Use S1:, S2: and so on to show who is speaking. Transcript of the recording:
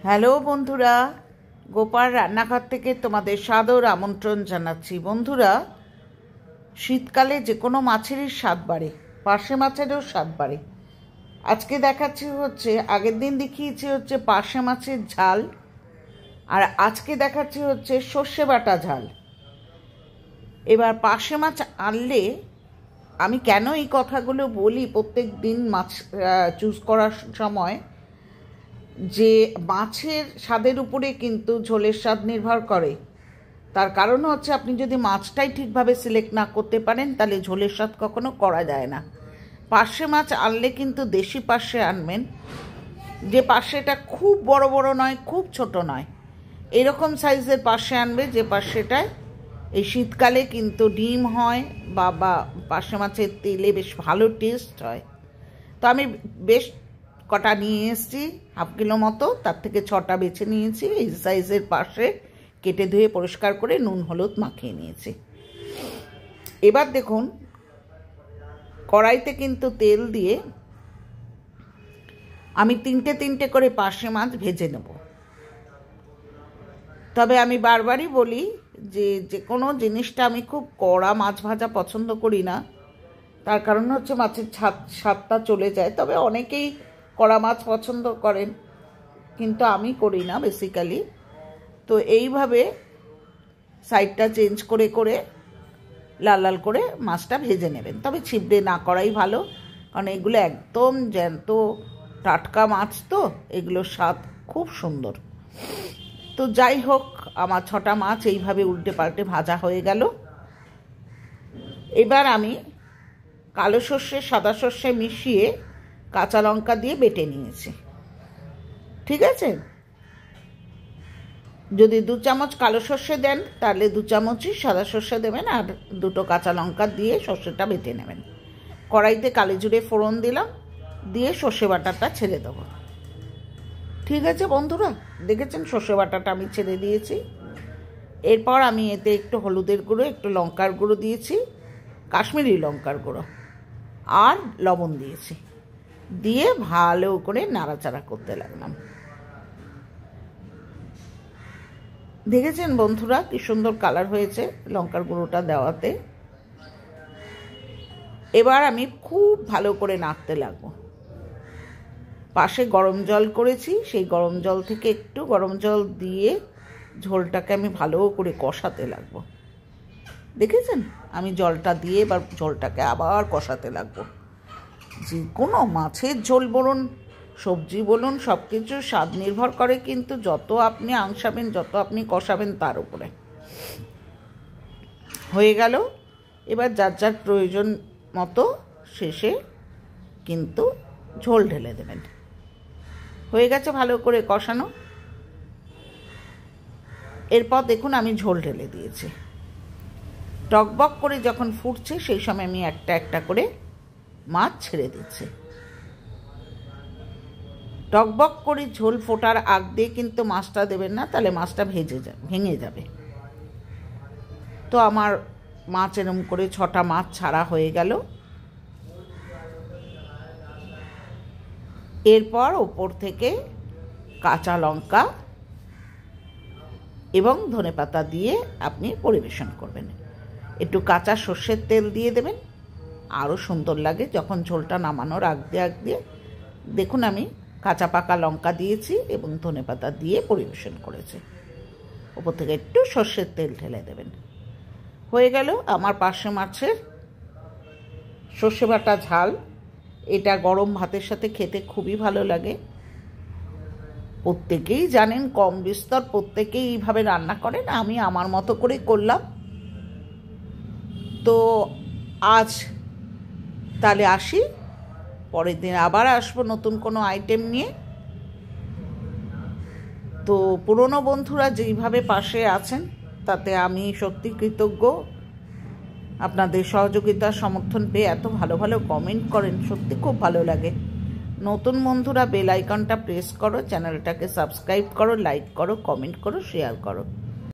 S1: Hello বন্ধুরা, গোপাল রান্নাঘর থেকে তোমাদের সাদর আমন্ত্রণ জানাচ্ছি। বন্ধুরা, শীতকালে যে কোনো মাছেরই স্বাদ বাড়ে, পার্শে মাছেরও স্বাদ বাড়ে। আজকে দেখাচ্ছি হচ্ছে, আগের দিন দেখিয়েছি হচ্ছে পার্শে মাছের ঝাল, আর আজকে দেখাচ্ছি হচ্ছে সর্ষে বাটা ঝাল। এবার পার্শে মাছ আনলে আমি কেন এই কথাগুলো বলি প্রত্যেক দিন মাছ চুজ করার সময়, যে মাছের স্বাদের উপরে কিন্তু ঝোলের স্বাদ নির্ভর করে। তার কারণ হচ্ছে, আপনি যদি মাছটাই ঠিকভাবে সিলেক্ট না করতে পারেন তাহলে ঝোলের স্বাদ কখনো করা যায় না। পার্শে মাছ আনলে কিন্তু দেশি পার্শে আনবেন, যে পার্শেটা খুব বড় বড় নয়, খুব ছোট নয়, এরকম সাইজের পার্শে আনবে, যে পার্শেটায় এই শীতকালে কিন্তু ডিম হয় বা পার্শে মাছের তেলে বেশ ভালো টেস্ট হয়। তো আমি বেশ কটা নিয়ে এসেছি, হাফ কিলো মতো, তার থেকে 6টা বেছে নিয়েছি। এই সাইজের পাশে কেটে ধুয়ে পরিষ্কার করে নুন হলুদ মাখিয়ে নিয়েছি। এবার দেখুন, কড়াইতে কিন্তু তেল দিয়ে আমি তিনটে করে পার্শে মাছ ভেজে নেব। তবে আমি বারবারই বলি যে কোনো জিনিসটা আমি খুব কড়া মাছ ভাজা পছন্দ করি না। তার কারণ হচ্ছে মাছের স্বাদটা চলে যায়। তবে অনেকেই কড়া মাছ পছন্দ করেন, কিন্তু আমি করি না বেসিক্যালি। তো এইভাবে সাইডটা চেঞ্জ করে করে লাল লাল করে মাছটা ভেজে নেবেন। তবে ছিপড়ে না করাই ভালো, কারণ এগুলো একদম জ্যান্ত টাটকা মাছ, তো এগুলোর স্বাদ খুব সুন্দর। তো যাই হোক, আমার 6টা মাছ এইভাবে উল্টে পাল্টে ভাজা হয়ে গেল। এবার আমি কালো সর্ষে সাদা সর্ষে মিশিয়ে কাঁচা লঙ্কা দিয়ে বেটে নিয়েছি। ঠিক আছে, যদি 2 চামচ কালো সর্ষে দেন তাহলে 2 চামচই সাদা সর্ষে দেবেন, আর 2টো কাঁচা লঙ্কা দিয়ে সর্ষেটা বেটে নেবেন। কড়াইতে কালি জিরে ফোড়ন দিলাম, দিয়ে সর্ষে বাটাটা ছেড়ে দেবো। ঠিক আছে বন্ধুরা, দেখেছেন সর্ষে বাটাটা আমি ছেড়ে দিয়েছি। এরপর আমি এতে একটু হলুদের গুঁড়ো, একটু লঙ্কার গুঁড়ো দিয়েছি, কাশ্মীরি লঙ্কার গুঁড়ো, আর লবণ দিয়েছি। দিয়ে ভালো করে নাড়াচাড়া করতে লাগলাম। দেখেছেন বন্ধুরা কি সুন্দর কালার হয়েছে লঙ্কার গুঁড়োটা দেওয়াতে। এবার আমি খুব ভালো করে নাড়তে লাগবো। পাশে গরম জল করেছি, সেই গরম জল থেকে একটু গরম জল দিয়ে ঝোলটাকে আমি ভালো করে কষাতে লাগবো। দেখেছেন, আমি জলটা দিয়ে এবার ঝোলটাকে আবার কষাতে লাগবো। যে কোনো মাছের ঝোল বলুন, সবজি বলুন, সব কিছু স্বাদ নির্ভর করে কিন্তু যত আপনি আংশাবেন, যত আপনি কষাবেন তার উপরে। হয়ে গেল। এবার যার যার প্রয়োজন মতো শেষে কিন্তু ঝোল ঢেলে দেবেন। হয়ে গেছে ভালো করে কষানো। এরপর দেখুন আমি ঝোল ঢেলে দিয়েছি। টকবক করে যখন ফুটছে সেই সময় আমি একটা একটা করে মাছ ছেড়ে দিচ্ছি। টকবক করে ঝোল ফোটার আগ দিয়ে কিন্তু মাছটা দেবেন না, তাহলে মাছটা ভেঙে যাবে। তো আমার মাছ এরম করে 6টা মাছ ছাড়া হয়ে গেল। এরপর ওপর থেকে কাঁচা লঙ্কা এবং ধনেপাতা দিয়ে আপনি পরিবেশন করবেন। একটু কাঁচা সর্ষের তেল দিয়ে দেবেন, আরও সুন্দর লাগে যখন ঝোলটা নামানোর আগ দিয়ে। দেখুন আমি কাঁচা পাকা লঙ্কা দিয়েছি এবং ধনেপাতা দিয়ে পরিবেশন করেছি। ওপর থেকে একটু সর্ষের তেল ঢেলে দেবেন। হয়ে গেল আমার পার্শে মাছের সর্ষে বাটা ঝাল। এটা গরম ভাতের সাথে খেতে খুবই ভালো লাগে। প্রত্যেকেই জানেন, কম বিস্তর প্রত্যেকেই এইভাবে রান্না করেন, আমি আমার মতো করে করলাম। তো আজ তাহলে আসি, পরের দিন আবার আসবো নতুন কোনো আইটেম নিয়ে। তো পুরনো বন্ধুরা যেইভাবে পাশে আছেন তাতে আমি সত্যি কৃতজ্ঞ। আপনাদের সহযোগিতা সমর্থন পেয়ে এত ভালো ভালো কমেন্ট করেন, সত্যি খুব ভালো লাগে। নতুন বন্ধুরা বেল আইকনটা প্রেস করো, চ্যানেলটাকে সাবস্ক্রাইব করো, লাইক করো, কমেন্ট করো, শেয়ার করো।